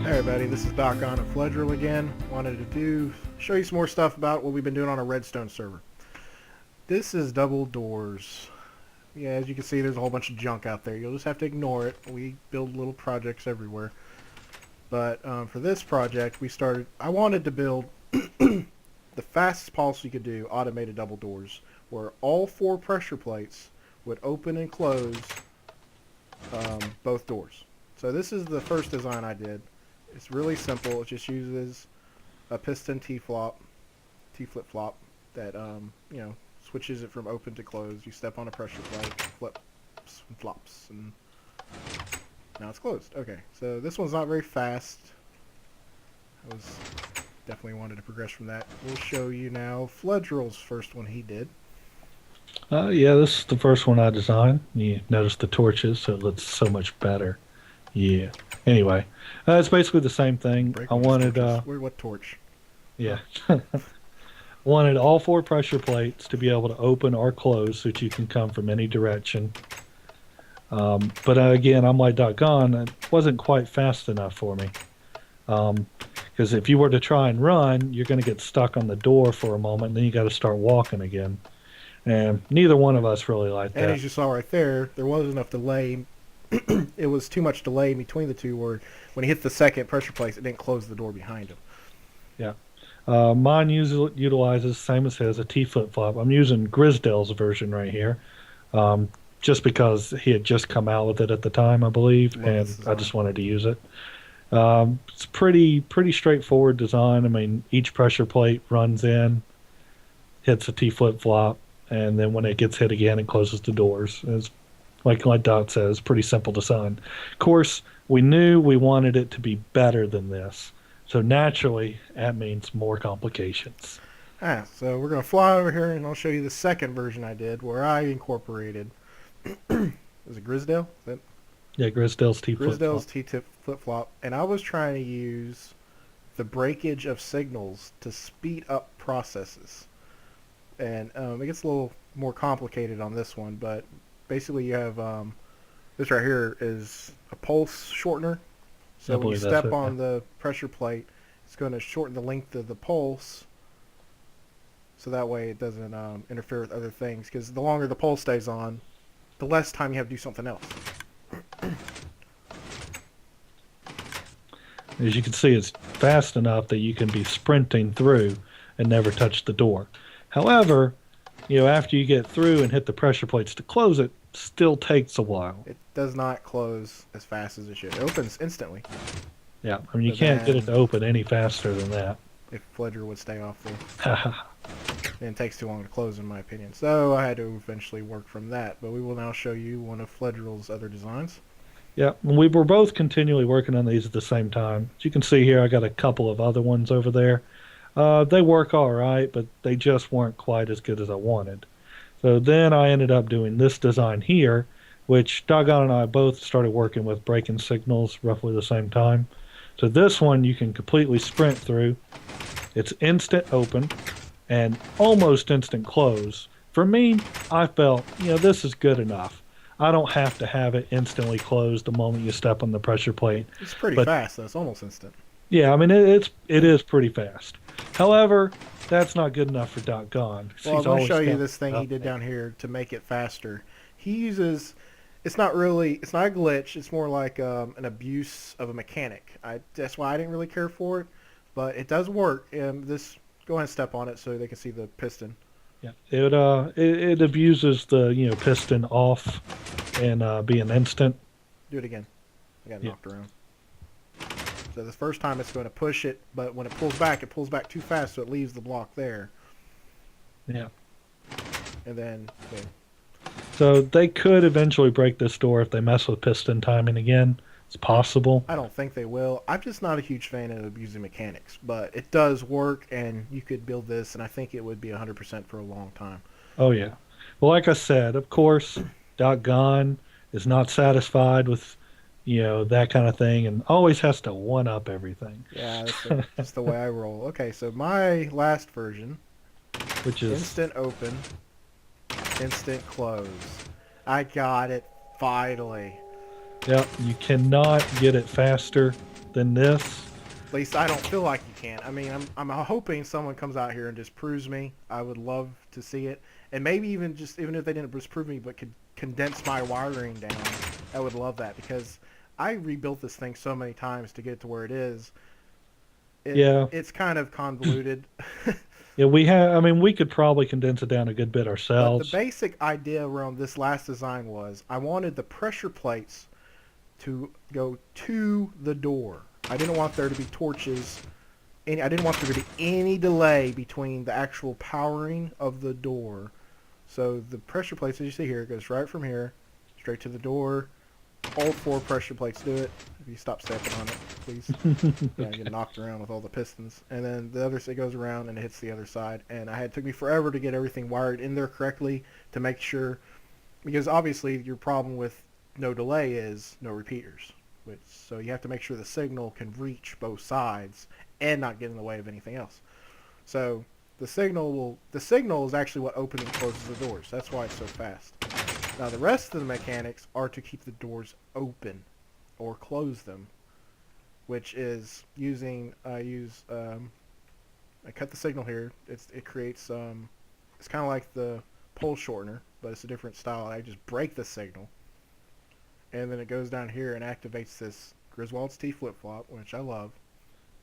Hey everybody, this is Doc on a Fledrill again. Wanted to show you some more stuff about what we've been doing on a Redstone server. This is Double Doors. Yeah, as you can see, there's a whole bunch of junk out there. You'll just have to ignore it. We build little projects everywhere. But for this project, I wanted to build the fastest possible you could do automated double doors, where all 4 pressure plates would open and close both doors. So this is the first design I did. It's really simple. It just uses a piston T-flip flop that switches it from open to close. You step on a pressure plate, flips and flops, and now it's closed. Okay, so this one's not very fast. I definitely wanted to progress from that. We'll show you now Fledrill's first one he did. Yeah, this is the first one I designed. You notice the torches, so it looks so much better. Yeah. Anyway, it's basically the same thing. I wanted what torch? Yeah. Wanted all 4 pressure plates to be able to open or close so that you can come from any direction. But again, I'm like doggone, it wasn't quite fast enough for me. Because if you were to try and run, you're going to get stuck on the door for a moment, and then you got to start walking again. And neither one of us really liked that. And as you saw right there was enough delay. It was too much delay between the two where when he hit the second pressure plate, it didn't close the door behind him. Yeah. Mine utilizes, same as his, a T flip-flop. I'm using Grizdale's version right here, just because he had just come out with it at the time, I believe, and I just wanted to use it. It's pretty straightforward design. I mean, each pressure plate runs in, hits a T flip-flop, and then when it gets hit again, it closes the doors. It's like Dot says, pretty simple design. Of course, we knew we wanted it to be better than this. So naturally, that means more complications. So we're going to fly over here and I'll show you the second version I did where I incorporated, was it Grizdale? Yeah, Grizdale's T-flip-flop. Grizdale's T-tip flip-flop. And I was trying to use the breakage of signals to speed up processes. And it gets a little more complicated on this one, but basically you have this right here is a pulse shortener. So when you step on the pressure plate, it's going to shorten the length of the pulse so that way it doesn't interfere with other things, because the longer the pulse stays on, the less time you have to do something else. As you can see, it's fast enough that you can be sprinting through and never touch the door. However, after you get through and hit the pressure plates to close it, still takes a while. It does not close as fast as it should. It opens instantly. Yeah, I mean, you can't get it to open any faster than that. If Fledger would stay off there. And it takes too long to close, in my opinion. So I had to eventually work from that. But we will now show you one of Fledger's other designs. Yeah, we were both continually working on these at the same time. As you can see here, I got a couple of other ones over there. They work all right, but they just weren't quite as good as I wanted. So then I ended up doing this design here, which Doggone and I both started working with breaking signals roughly the same time. So this one you can completely sprint through. It's instant open and almost instant close. For me, I felt, this is good enough. I don't have to have it instantly closed the moment you step on the pressure plate. It's pretty fast, though. It's almost instant. Yeah, I mean, it is pretty fast. However, that's not good enough for Doggone. Well, I'm going to show you this thing he did down here to make it faster. He uses, it's not a glitch. It's more like an abuse of a mechanic. That's why I didn't really care for it, but it does work. Go ahead and step on it so they can see the piston. Yeah, it abuses the piston off and being instant. Do it again. I got knocked around. So the first time it's going to push it, but when it pulls back too fast, so it leaves the block there. Yeah. And then... Okay. So they could eventually break this door if they mess with piston timing again. It's possible. I don't think they will. I'm just not a huge fan of abusing mechanics, but it does work, and you could build this, and I think it would be 100% for a long time. Oh, yeah. Well, like I said, of course, Gone is not satisfied with, that kind of thing, and always has to one up everything, Yeah, that's just the way I roll. Okay, so my last version, which is, instant open, instant close. I got it finally. yeah, you cannot get it faster than this. At least I don't feel like you can. I mean, I'm hoping someone comes out here and just proves me. I would love to see it, and maybe even if they didn't just prove me, but could condense my wiring down. I would love that because I rebuilt this thing so many times to get it to where it is. Yeah, It's kind of convoluted. yeah, I mean, we could probably condense it down a good bit But the ourselves. basic idea around this last design was I wanted the pressure plates to go to the door. I didn't want there to be torches. I didn't want there to be any delay between the actual powering of the door. So the pressure plates, as you see here, it goes right from here, straight to the door. All four pressure plates do it. If you stop stepping on it, please. Yeah, I get Okay. knocked around with all the pistons. And then the other side goes around and it hits the other side. And it took me forever to get everything wired in there correctly to make sure, because obviously your problem with no delay is no repeaters. So you have to make sure the signal can reach both sides and not get in the way of anything else. So the signal is actually what opens and closes the doors. That's why it's so fast. Now the rest of the mechanics are to keep the doors open or close them, which is I cut the signal here. It creates it's kind of like the pole shortener, but it's a different style. I just break the signal, and then it goes down here and activates this Griswold's T flip flop, which I love.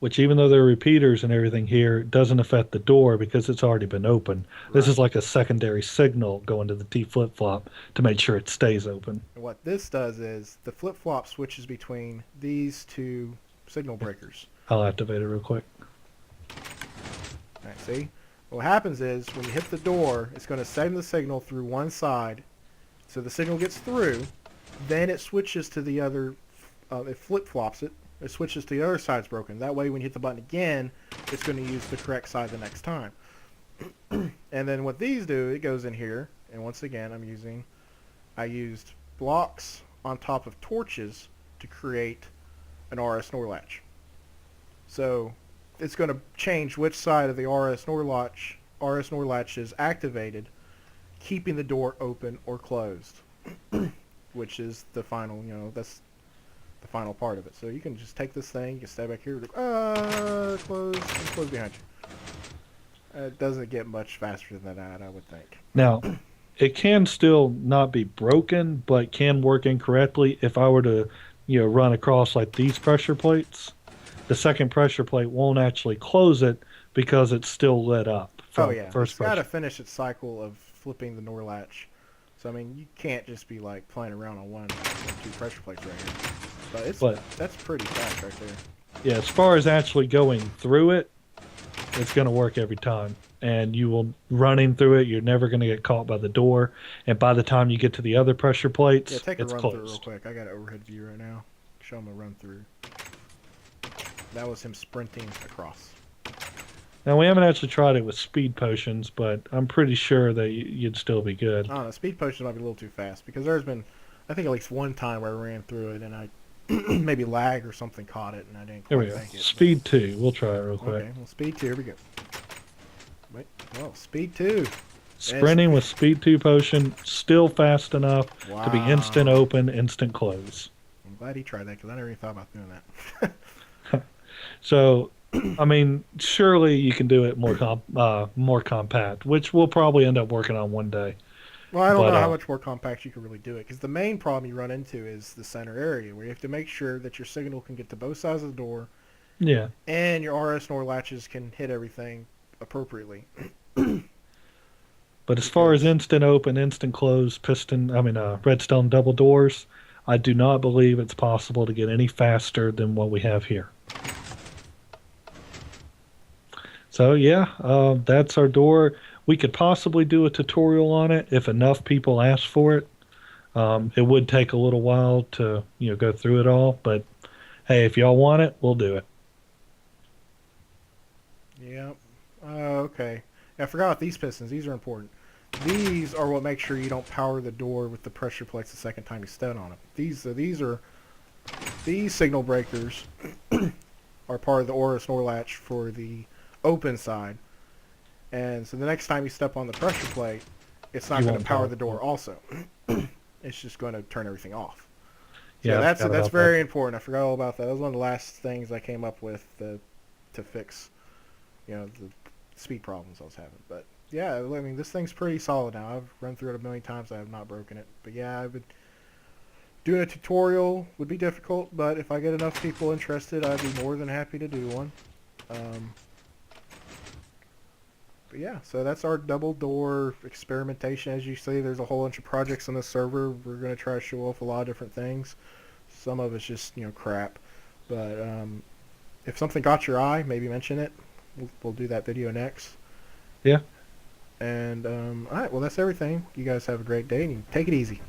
Which, even though there are repeaters and everything here, doesn't affect the door because it's already been open. This Right. is like a secondary signal going to the T flip flop to make sure it stays open. And what this does is the flip flop switches between these two signal breakers. I'll activate it real quick. All right, see? What happens is when you hit the door, it's going to send the signal through one side, so the signal gets through. Then it switches to the other. It flip flops it. It switches to the other side's broken. That way, when you hit the button again, it's going to use the correct side the next time. And then what these do, it goes in here, and once again, I used blocks on top of torches to create an RS NOR latch. So it's going to change which side of the RS NOR latch is activated, keeping the door open or closed, which is the final, that's the final part of it. So you can just take this thing, you can stay back here, close, and close behind you. It doesn't get much faster than that, I would think. Now, it can still not be broken, but can work incorrectly if I were to, run across like these pressure plates. The second pressure plate won't actually close it because it's still lit up Oh from yeah, it's first got to pressure. finish its cycle of flipping the NOR latch. So I mean, you can't just be like playing around on one or two pressure plates right here. But But that's pretty fast right there. yeah, as far as actually going through it, it's going to work every time. And you will running through it, you're never going to get caught by the door. And by the time you get to the other pressure Yeah, plates, take a it's run through real closed. quick. I got an overhead view right now. Show him a run through. That was him sprinting across. Now, we haven't actually tried it with speed potions, but I'm pretty sure that you'd still be good. I don't know. Speed potion might be a little too fast because there's been, I think at least one time where I ran through it and I maybe lag or something caught it and I didn't Here we quite go. make it. Speed 2. We'll try it real But, quick. okay, well, speed two. Here we go. Wait, well, speed two. It's, Sprinting with speed 2 potion, still fast enough to be instant wow. open, instant close. I'm glad he tried that because I never even thought about doing that. So, I mean, surely you can do it more compact, which we'll probably end up working on one day. Well, I don't But know how much more compact you can really do it because the main problem you run into is the center area where you have to make sure that your signal can get to both sides of the door yeah, and your RS NOR latches can hit everything appropriately. but as far as Because instant open, instant close, Redstone Double Doors, I do not believe it's possible to get any faster than what we have here. So yeah, that's our door. We could possibly do a tutorial on it if enough people ask for it. It would take a little while to go through it all, but hey, if y'all want it, we'll do it. yeah, okay. I forgot about these pistons. These are important. these are what make sure you don't power the door with the pressure plates the second time you step on it. These signal breakers are part of the Aura snore latch for the open side, and so the next time you step on the pressure plate, it's not You going to won't power power the the door. door also. It's just going to turn everything off. So yeah, Yeah, I forgot that's about that. very important. I forgot all about that. That was one of the last things I came up with to fix, the speed problems I was having. But yeah, I mean, this thing's pretty solid now. I've run through it a million times. I have not broken it. But yeah, I would doing a tutorial would be difficult, but if I get enough people interested, I'd be more than happy to do one. Um, but yeah, so that's our double door experimentation. As you see, there's a whole bunch of projects on the server. We're going to try to show off a lot of different things. Some of it's just, crap. But if something caught your eye, maybe mention it. We'll do that video next. Yeah. And all right, well, that's everything. You guys have a great day and take it easy.